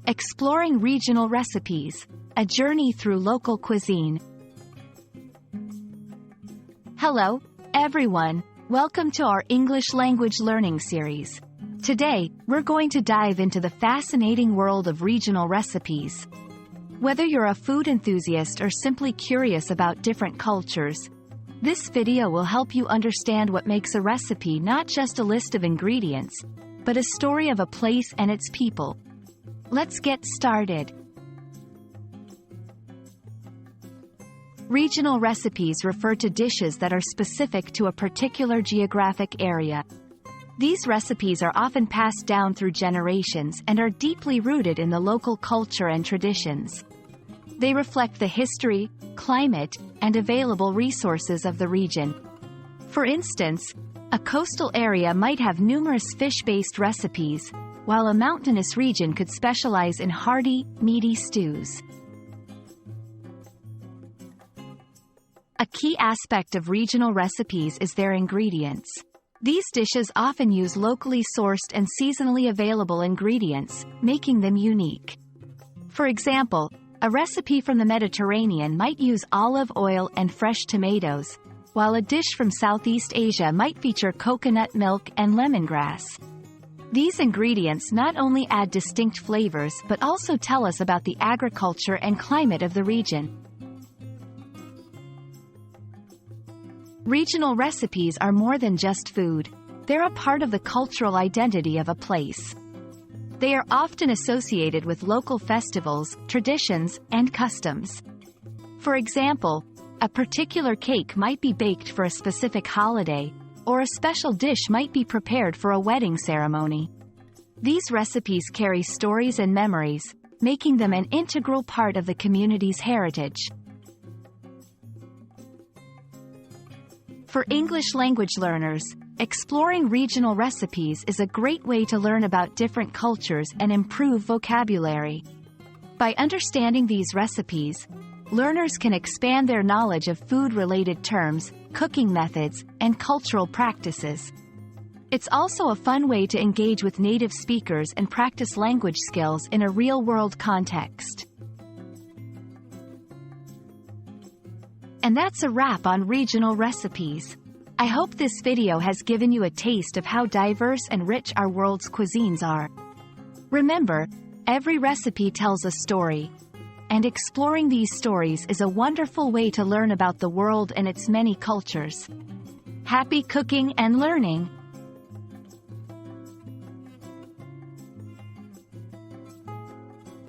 Exploring regional recipes, a journey through local cuisine. Hello, everyone. Welcome to our English language learning series. Today, we're going to dive into the fascinating world of regional recipes. Whether you're a food enthusiast or simply curious about different cultures, this video will help you understand what makes a recipe not just a list of ingredients, but a story of a place and its people. Let's get started. Regional recipes refer to dishes that are specific to a particular geographic area. These recipes are often passed down through generations and are deeply rooted in the local culture and traditions. They reflect the history, climate, and available resources of the region. For instance, a coastal area might have numerous fish-based recipes, while a mountainous region could specialize in hearty, meaty stews. A key aspect of regional recipes is their ingredients. These dishes often use locally sourced and seasonally available ingredients, making them unique. For example, a recipe from the Mediterranean might use olive oil and fresh tomatoes, while a dish from Southeast Asia might feature coconut milk and lemongrass. These ingredients not only add distinct flavors but also tell us about the agriculture and climate of the region. Regional recipes are more than just food. They're a part of the cultural identity of a place. They are often associated with local festivals, traditions, and customs. For example, a particular cake might be baked for a specific holiday, or a special dish might be prepared for a wedding ceremony. These recipes carry stories and memories, making them an integral part of the community's heritage. For English language learners, exploring regional recipes is a great way to learn about different cultures and improve vocabulary. By understanding these recipes, learners can expand their knowledge of food-related terms, cooking methods, and cultural practices. It's also a fun way to engage with native speakers and practice language skills in a real-world context. And that's a wrap on regional recipes. I hope this video has given you a taste of how diverse and rich our world's cuisines are. Remember, every recipe tells a story, and exploring these stories is a wonderful way to learn about the world and its many cultures. Happy cooking and learning!